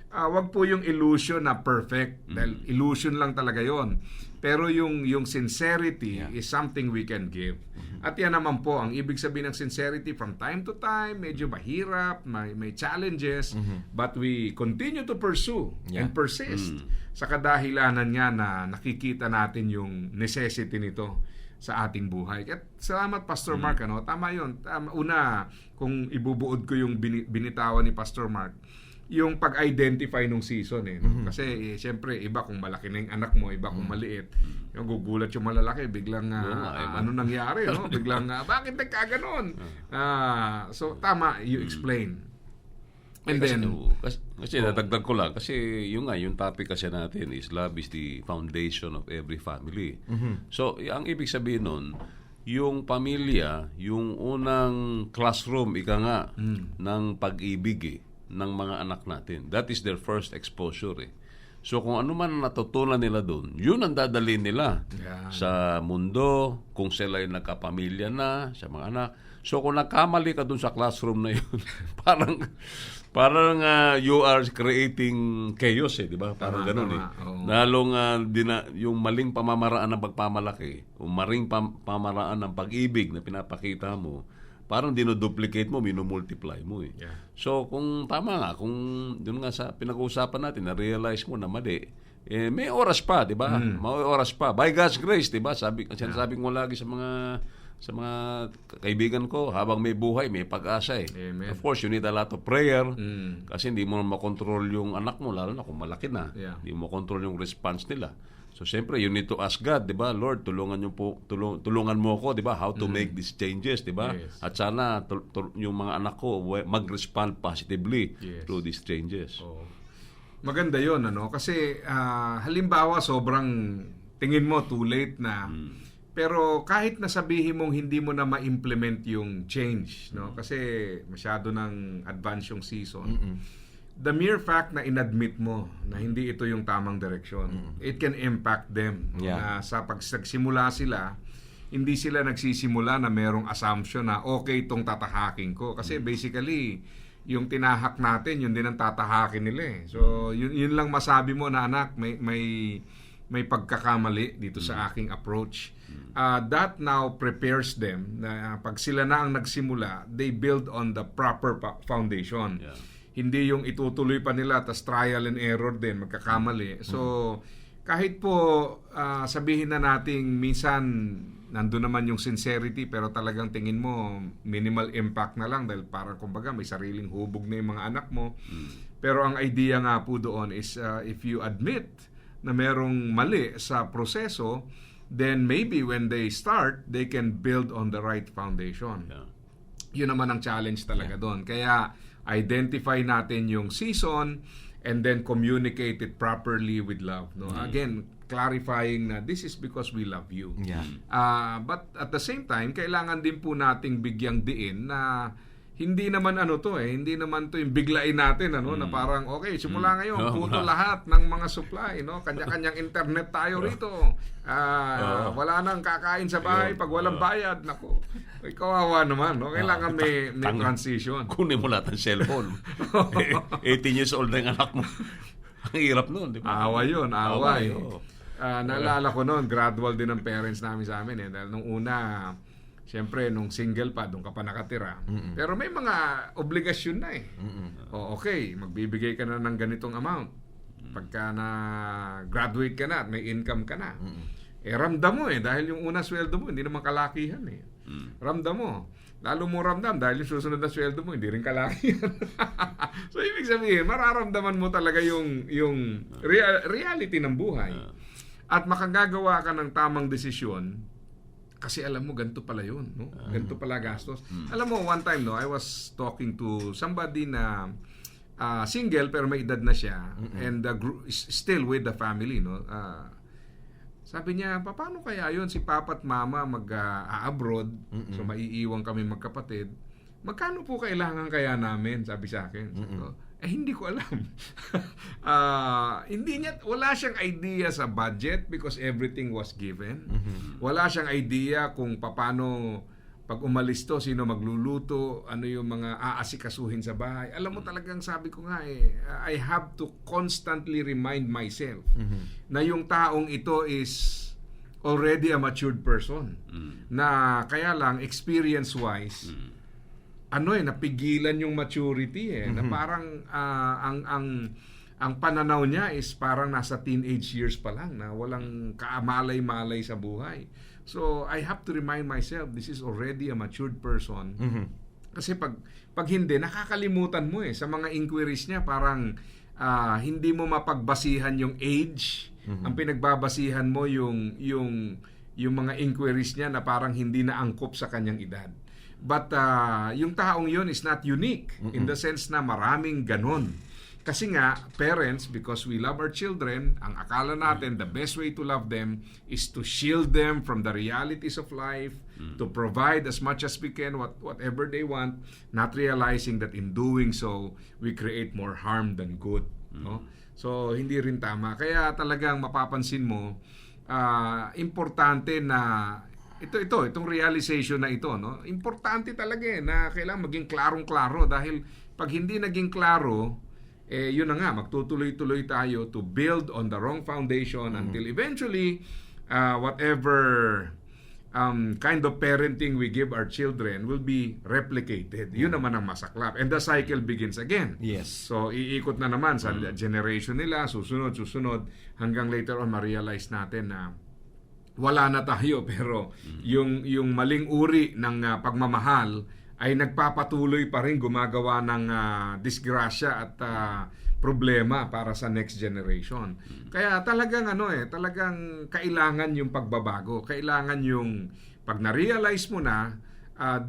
Wag po yung illusion na perfect. Dahil illusion lang talaga yon. Pero yung sincerity is something we can give. At yan naman po, ang ibig sabihin ng sincerity, from time to time, medyo mahirap, may challenges, but we continue to pursue and persist sa kadahilanan nga na nakikita natin yung necessity nito sa ating buhay. At salamat, Pastor Mark. Tama yun. Una, kung ibubuod ko yung binitawan ni Pastor Mark, yung pag-identify nung season eh. No? Kasi siyempre iba kung malaki na yung anak mo, iba kung maliit. Yung gugulat yung malalaki, biglang ano nangyari, no? Biglang bakit nagkaganon? So tama, you explain. And then kasi nadagdag ko lang kasi yung topic kasi natin is love is the foundation of every family. So ang ibig sabihin nun, yung pamilya, yung unang classroom ng pag-ibig ng mga anak natin. That is their first exposure So kung ano man natutunan nila doon, yun ang dadalhin nila sa mundo, kung sila ay nagkapamilya na, sa mga anak. So kung nagkamali ka doon sa classroom na yun, parang you are creating chaos di ba? Parang ganoon Lalong yung maling pamamaraan ng pagpamalaki, o maling pamamaraan ng pag-ibig na pinapakita mo, parang dinoduplicate mo, minumultiply mo So kung tama nga, kung doon nga sa pinag-uusapan natin, na-realize mo na mali, may oras pa, di ba? May oras pa. By God's grace, di ba? Sinasabi ko lagi sa mga kaibigan ko, habang may buhay, may pag-asa Amen. Of course, you need a lot of prayer kasi hindi mo makontrol yung anak mo, lalo na kung malaki na. Hindi mo makontrol yung response nila. So, siyempre, you need to ask God, di ba? Lord, tulungan mo ako, di ba? How to make these changes, di ba? Yes. At sana, yung mga anak ko mag-respond positively through these changes. Maganda yun, Kasi, halimbawa, sobrang tingin mo too late na. Pero kahit nasabihin mong hindi mo na ma-implement yung change, Kasi masyado ng advance yung season. The mere fact na inadmit mo na hindi ito yung tamang direksyon, it can impact them. Na sa pagsimula sila, hindi sila nagsisimula na merong assumption na okay itong tatahakin ko. Kasi basically, yung tinahak natin, yun din ang tatahakin nila So, yun lang masabi mo na anak, may pagkakamali dito sa aking approach. That now prepares them na pag sila na ang nagsimula, they build on the proper foundation. Hindi yung itutuloy pa nila tas trial and error din, magkakamali. So, kahit po sabihin na nating minsan nandun naman yung sincerity pero talagang tingin mo minimal impact na lang dahil parang kumbaga may sariling hubog na yung mga anak mo. Pero ang idea nga po doon is if you admit na merong mali sa proseso, then maybe when they start, they can build on the right foundation. Yun naman ang challenge talaga doon. Kaya identify natin yung season and then communicate it properly with love. Again, clarifying na this is because we love you. But at the same time, kailangan din po nating bigyang diin na hindi naman hindi naman to yung biglain natin na parang okay, simula ngayon puto lahat ng mga supply, kanya-kanyang internet tayo rito. Wala nang kakain sa bahay pag walang bayad. Nako. Kawawa naman, Kailangan may transition. Kunin mo lahat ng cellphone. 18 years old na yung anak mo. Ang hirap noon, di ba? Away. Naalala ko noon, gradual din ang parents namin sa amin dahil nung una siyempre, nung single pa, doon ka pa nakatira. Pero may mga obligasyon na okay, magbibigay ka na ng ganitong amount. Pagka na-graduate ka na at may income ka na. Ramdam mo dahil yung una sweldo mo, hindi naman kalakihan Ramdam mo. Lalo mo ramdam dahil yung susunod na sweldo mo, hindi rin kalakihan. So, ibig sabihin, mararamdaman mo talaga yung reality ng buhay. At makagagawa ka ng tamang desisyon kasi alam mo, ganito pala yun. Ganito pala gastos. Alam mo, one time, I was talking to somebody na single pero may edad na siya and still with the family. Sabi niya, paano kaya yun si Papa at Mama mag-abroad? So, maiiwan kami magkapatid. Magkano po kailangan kaya namin? Sabi sa akin. Hindi ko alam. Wala siyang idea sa budget because everything was given. Wala siyang idea kung paano pag umalis to, sino magluluto, ano yung mga aasikasuhin sa bahay. Alam mo talagang sabi ko nga I have to constantly remind myself na yung taong ito is already a matured person. Na kaya lang, experience-wise, napigilan yung maturity na parang ang pananaw niya is parang nasa teenage years pa lang na walang kaamalay-malay sa buhay. So I have to remind myself this is already a matured person Kasi pag hindi, nakakalimutan mo sa mga inquiries niya, parang hindi mo mapagbasihan yung age. Ang pinagbabasihan mo yung mga inquiries niya na parang hindi na angkop sa kanyang edad. But yung taong yun is not unique in the sense na maraming ganon. Kasi nga, parents, because we love our children, ang akala natin, the best way to love them is to shield them from the realities of life, to provide as much as we can, whatever they want, not realizing that in doing so, we create more harm than good. No? So, hindi rin tama. Kaya talagang mapapansin mo, importante na itong realization na ito, no? Importante talaga na kailangan maging klarong-klaro dahil pag hindi naging klaro, yun na nga, magtutuloy-tuloy tayo to build on the wrong foundation until eventually, whatever kind of parenting we give our children will be replicated. Yun naman ang masaklap. And the cycle begins again. Yes. So, iikot na naman sa generation nila, susunod, hanggang later on ma-realize natin na wala na tayo, pero yung maling uri ng pagmamahal ay nagpapatuloy pa rin gumagawa ng disgrasya at problema para sa next generation. Kaya talagang talagang kailangan yung pagbabago. Kailangan yung pag na-realize mo na,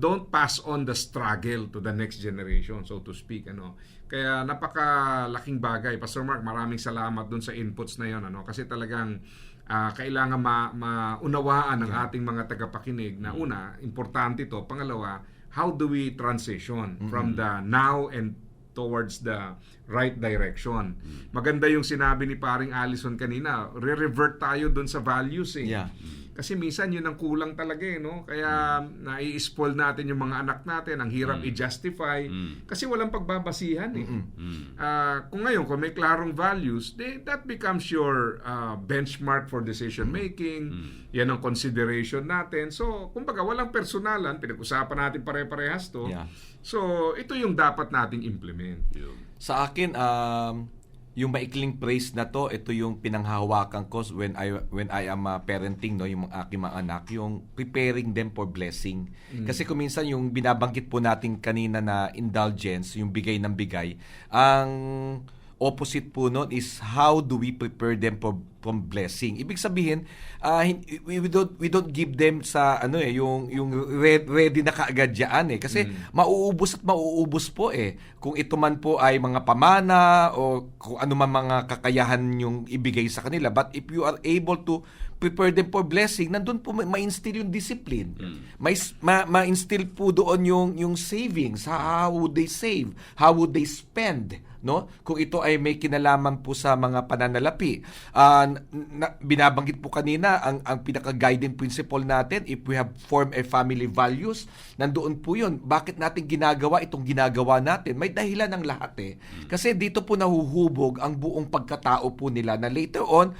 don't pass on the struggle to the next generation, so to speak. Kaya napakalaking bagay. Pastor Mark, maraming salamat dun sa inputs na yon, kasi talagang kailangan maunawaan ng ating mga tagapakinig na una, importante to. Pangalawa, how do we transition from the now and towards the right direction? Maganda yung sinabi ni paring Allison kanina, re-revert tayo dun sa values . Yeah. Kasi minsan yun ang kulang talaga no? Kaya nai-spoil natin yung mga anak natin, ang hirap i-justify kasi walang pagbabasihan . Kung may klarong values, that becomes your benchmark for decision making. Yan ang consideration natin. So, kumbaga walang personalan, pinag-usapan natin pare-parehas to. Yeah. So, ito yung dapat nating implement. Sa akin, yung maikling praise na to, ito yung pinanghahawakan ko when I am parenting, no, yung aking mga anak, yung preparing them for blessing. Kasi kung minsan yung binabanggit po natin kanina na indulgence, yung bigay ng bigay, ang opposite po nun is how do we prepare them from blessing. Ibig sabihin, we don't give them sa yung ready na kaagad diyan kasi mauubos po kung ito man po ay mga pamana o kung ano man mga kakayahan yung ibigay sa kanila. But if you are able to prepare them for blessing, nandun po ma-instill yung discipline. Ma-instill po doon yung savings. How would they save? How would they spend? No? Kung ito ay may kinalaman po sa mga pananalapi. Binabanggit po kanina ang pinaka-guiding principle natin, if we have formed a family values, nandoon po yun. Bakit natin ginagawa itong ginagawa natin? May dahilan ng lahat Kasi dito po nahuhubog ang buong pagkatao po nila na later on,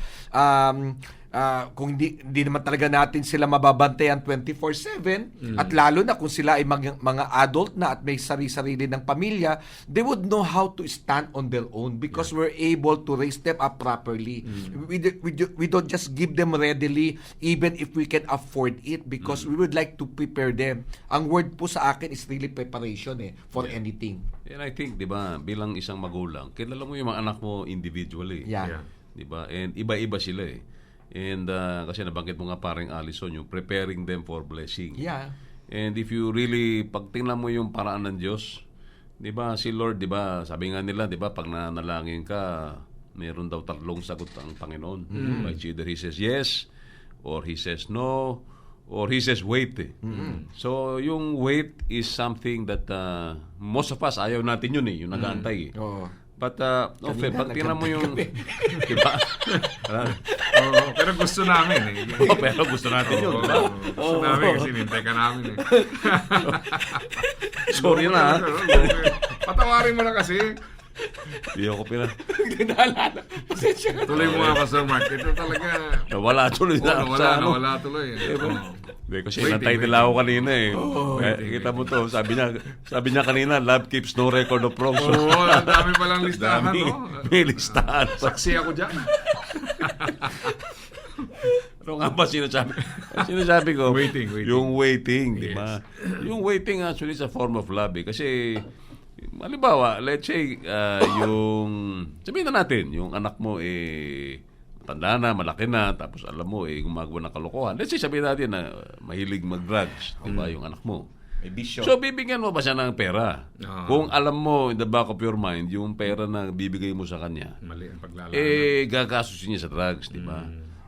kung hindi naman talaga natin sila mababantayan 24/7 at lalo na kung sila ay mga adult na at may sarili-sarili ng pamilya, they would know how to stand on their own because we're able to raise them up properly. We don't just give them readily even if we can afford it because we would like to prepare them. Ang word po sa akin is really preparation for anything. And I think, 'di ba, bilang isang magulang, kilala mo yung mga anak mo individually. Yeah. 'Di ba? And iba-iba sila And kasi nabanggit mo nga paring Allison, yung preparing them for blessing. Yeah. And if you really, pag tingnan mo yung paraan ng Diyos, di ba, si Lord, di ba, sabi nga nila, di ba, pag nanalangin ka, mayroon daw 3 sagot ang Panginoon. Like either He says yes, or He says no, or He says wait. So, yung wait is something that most of us, ayaw natin yun yung nag-aantay. But, pag tingnan mo yung, di ba? Pero gusto namin Pero gusto natin yun. Gusto namin kasi nintay ka namin Sorry na. Patawarin mo na kasi. Hindi ako Tuloy mo nga, Pastor Mark. Ito talaga. Nawala tuloy na. Nawala tuloy. Hindi, kasi nantay nila ako kanina kita mo to, sabi niya kanina, love keeps no record of wrongs. Ang dami palang listahan, May listahan. Saksi ako dyan. Ano nga ba sinasabi? Sinasabi ko, Waiting. yung waiting, di Yes. ba? Yung waiting actually is a form of love eh. Kasi, halimbawa, let's say, sabihin na natin, yung anak mo tanda na, malaki na, tapos alam mo, gumagawa ng kalokohan. Let's say, sabihin natin na mahilig mag-drugs, di ba, yung anak mo. May bisyo. So, bibigyan mo ba siya ng pera? Ah. Kung alam mo, in the back of your mind, yung pera na bibigay mo sa kanya, Mali ang paglalaman. gagastusin niya sa drugs, di ba?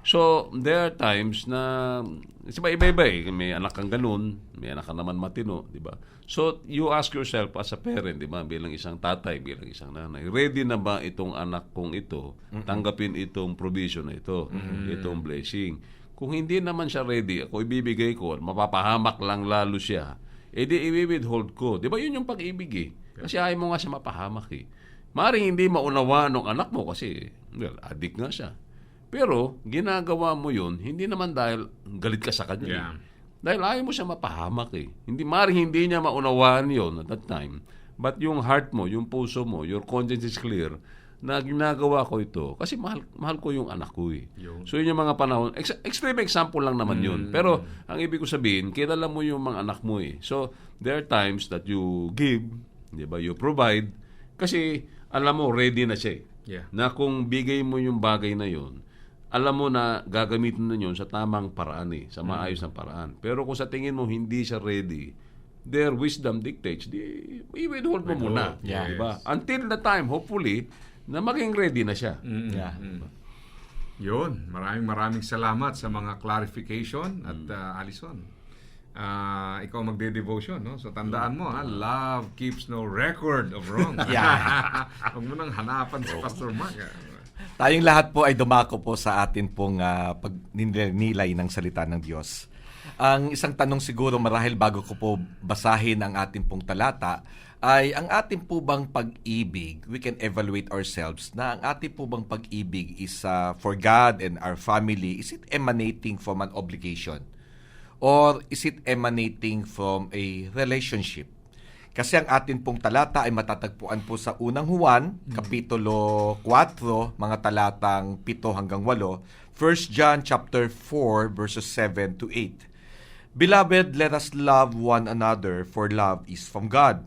So, there are times na, iba-iba eh. May anak kang ganun, may anak kang naman matino, di ba? So, you ask yourself as a parent, di ba? Bilang isang tatay, bilang isang nanay, ready na ba itong anak kong ito, tanggapin itong provision na ito, itong blessing? Kung hindi naman siya ready, ako ibibigay ko, mapapahamak lang lalo siya, di i-withhold ko. Di ba yun yung pag-ibig eh? Kasi ayaw mo nga siya mapahamak eh. Maring hindi maunawa ng anak mo kasi, addict nga siya. Pero, ginagawa mo yun, hindi naman dahil galit ka sa kanya. Yeah. Dahil ayaw mo siya mapahamak eh. Maring hindi niya maunawaan yun at that time. But yung heart mo, yung puso mo, your conscience is clear na ginagawa ko ito kasi mahal ko yung anak ko eh. So yun yung mga panahon. Extreme example lang naman yun. Pero ang ibig ko sabihin, kilala mo yung mga anak mo eh. So there are times that you give, di ba, you provide kasi alam mo ready na siya eh. Yeah. Na kung bigay mo yung bagay na yun, alam mo na gagamitin na yun sa tamang paraan eh, sa maayos na paraan. Pero kung sa tingin mo hindi siya ready, their wisdom dictates, i-withhold mo muna. Yeah. Diba? Until the time, hopefully, na maging ready na siya. Yeah. Yun, maraming salamat sa mga clarification at Alison. Ikaw magde-devotion, no? So tandaan mo, love keeps no record of wrong. Yeah. Huwag mo nang hanapan si Pastor Mark. Tayong lahat po ay dumako po sa atin pong pagninilay ng salita ng Diyos. Ang isang tanong siguro marahil bago ko po basahin ang ating pong talata ay ang ating po bang pag-ibig, we can evaluate ourselves na ang ating po bang pag-ibig is for God and our family, is it emanating from an obligation? Or is it emanating from a relationship? Kasi ang atin pong talata ay matatagpuan po sa unang Juan, Kapitulo 4, mga talatang 7 hanggang 8, 1 John chapter 4, verses 7 to 8. Beloved, let us love one another, for love is from God.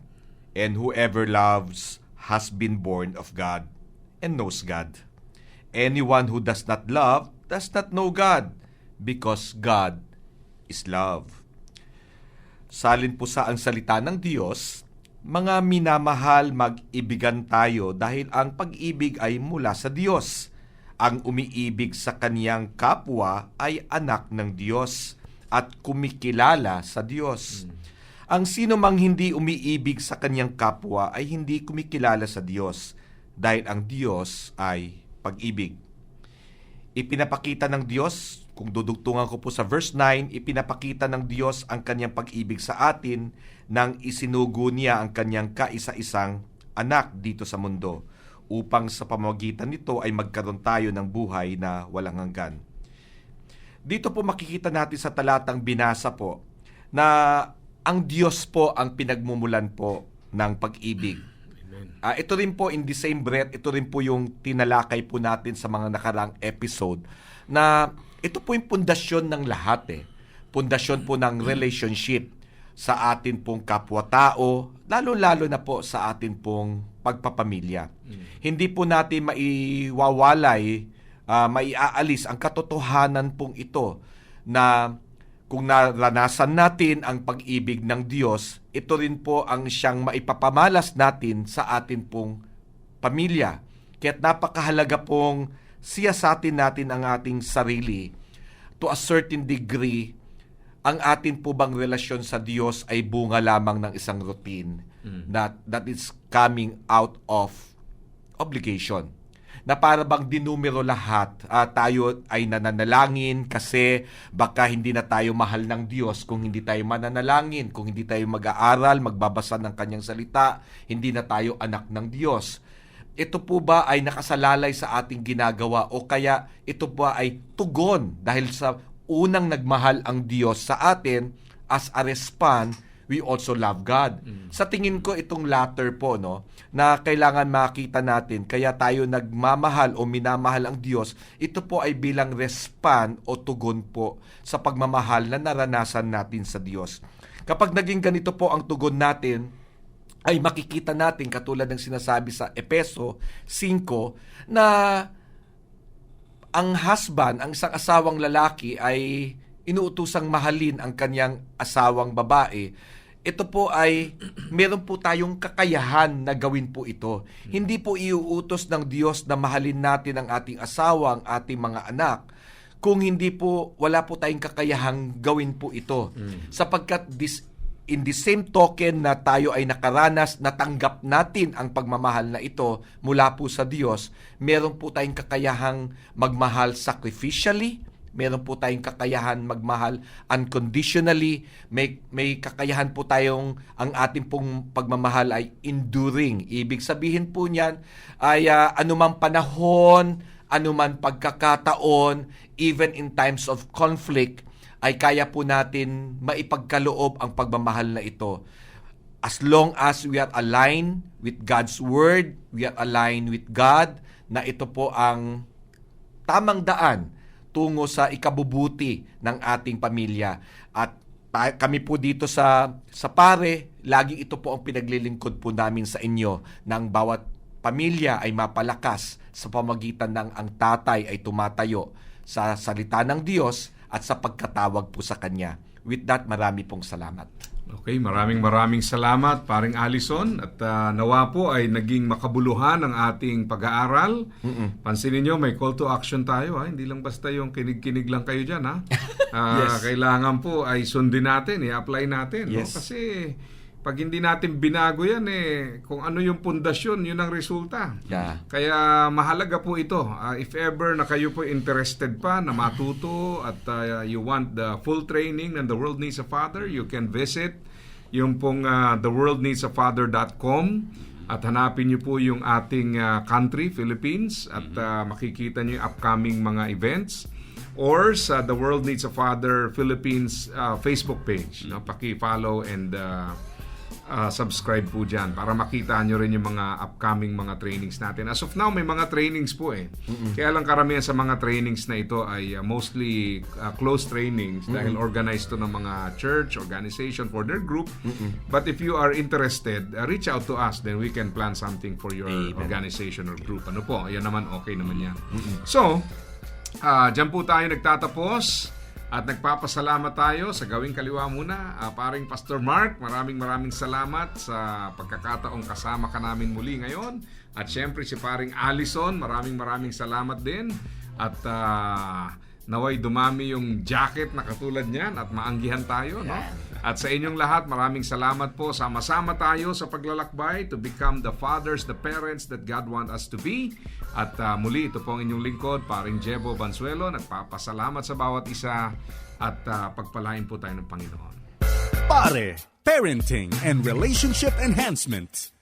And whoever loves has been born of God and knows God. Anyone who does not love does not know God, because God is love. Salin po sa ang salita ng Diyos, mga minamahal, mag-ibigan tayo dahil ang pag-ibig ay mula sa Diyos. Ang umiibig sa kaniyang kapwa ay anak ng Diyos at kumikilala sa Diyos. Ang sino mang hindi umiibig sa kaniyang kapwa ay hindi kumikilala sa Diyos dahil ang Diyos ay pag-ibig. Ipinapakita ng Diyos, kung dudugtungan ko po sa verse 9, ipinapakita ng Diyos ang kanyang pag-ibig sa atin nang isinugo niya ang kanyang kaisa-isang anak dito sa mundo upang sa pamamagitan nito ay magkaroon tayo ng buhay na walang hanggan. Dito po makikita natin sa talatang binasa po na ang Diyos po ang pinagmumulan po ng pag-ibig. Ito rin po in the same breath, ito rin po yung tinalakay po natin sa mga nakarang episode na ito po yung pundasyon ng lahat Pundasyon po ng relationship sa atin pong kapwa-tao, lalo-lalo na po sa atin pong pagpapamilya. Hindi po natin maiwawalay, maiaalis ang katotohanan pong ito na kung naranasan natin ang pag-ibig ng Diyos, ito rin po ang siyang maipapamalas natin sa atin pong pamilya. Kaya't napakahalaga pong siyasatin natin ang ating sarili to a certain degree. Ang atin po bang relasyon sa Diyos ay bunga lamang ng isang routine that is coming out of obligation. Na para bang dinumero lahat, tayo ay nananalangin kasi baka hindi na tayo mahal ng Diyos kung hindi tayo mananalangin, kung hindi tayo mag-aaral, magbabasa ng kanyang salita, hindi na tayo anak ng Diyos. Ito po ba ay nakasalalay sa ating ginagawa o kaya ito ba ay tugon dahil sa unang nagmahal ang Diyos sa atin as a response, we also love God. Sa tingin ko itong latter po, no, na kailangan makita natin, kaya tayo nagmamahal o minamahal ang Diyos, ito po ay bilang respond o tugon po sa pagmamahal na naranasan natin sa Diyos. Kapag naging ganito po ang tugon natin, ay makikita natin katulad ng sinasabi sa Efeso 5 na ang husband, ang isang asawang lalaki ay inuutusang mahalin ang kanyang asawang babae. Ito po ay meron po tayong kakayahan na gawin po ito. Hindi po iuutos ng Diyos na mahalin natin ang ating asawa, ang ating mga anak, kung hindi po, wala po tayong kakayahang gawin po ito. Sapagkat in the same token na tayo ay nakaranas, natanggap natin ang pagmamahal na ito mula po sa Diyos, meron po tayong kakayahang magmahal sacrificially, meron po tayong kakayahan magmahal unconditionally, may kakayahan po tayong ang ating pong pagmamahal ay enduring. Ibig sabihin po niyan ay anumang panahon, anumang pagkakataon, even in times of conflict, ay kaya po natin maipagkaloob ang pagmamahal na ito. As long as we are aligned with God's Word, we are aligned with God, na ito po ang tamang daan tungo sa ikabubuti ng ating pamilya. At kami po dito sa Pare, lagi ito po ang pinaglilingkod po namin sa inyo, na ang bawat pamilya ay mapalakas sa pamagitan ng ang tatay ay tumatayo sa salita ng Diyos at sa pagkatawag po sa Kanya. With that, marami pong salamat. Okay, maraming salamat, paring Allison. At nawa po ay naging makabuluhan ang ating pag-aaral. Pansinin nyo, may call to action tayo. Hindi lang basta yung kinig-kinig lang kayo dyan. Yes. Kailangan po ay sundin natin, i-apply natin. Yes. No? Kasi pag hindi natin binago yan, kung ano yung pundasyon, yun ang resulta. Yeah. Kaya mahalaga po ito. If ever na kayo po interested pa na matuto at you want the full training ng The World Needs a Father, you can visit yung pong theworldneedsafather.com at hanapin niyo po yung ating country, Philippines, at makikita niyo yung upcoming mga events. Or sa The World Needs a Father Philippines Facebook page. No? Paki-follow and subscribe po dyan para makita nyo rin yung mga upcoming mga trainings natin. As of now, may mga trainings po Kaya lang karamihan sa mga trainings na ito ay mostly closed trainings dahil organized to ng mga church, organization for their group. But if you are interested, reach out to us, then we can plan something for your organization or group. Ano po? Yan naman, okay naman yan. So, dyan po tayo nagtatapos. At nagpapasalamat tayo sa Gawing Kaliwa muna. Paring Pastor Mark, maraming salamat sa pagkakataong kasama ka namin muli ngayon. At syempre si paring Allison, maraming salamat din. At naway dumami yung jacket na katulad niyan at maanggihan tayo. No? At sa inyong lahat, maraming salamat po. Sama-sama tayo sa paglalakbay to become the fathers, the parents that God want us to be. At muli, ito po ang inyong lingkod, paring Jebo Bansuelo. Nagpapasalamat sa bawat isa at pagpalain po tayo ng Panginoon. Pare, Parenting and Relationship Enhancement.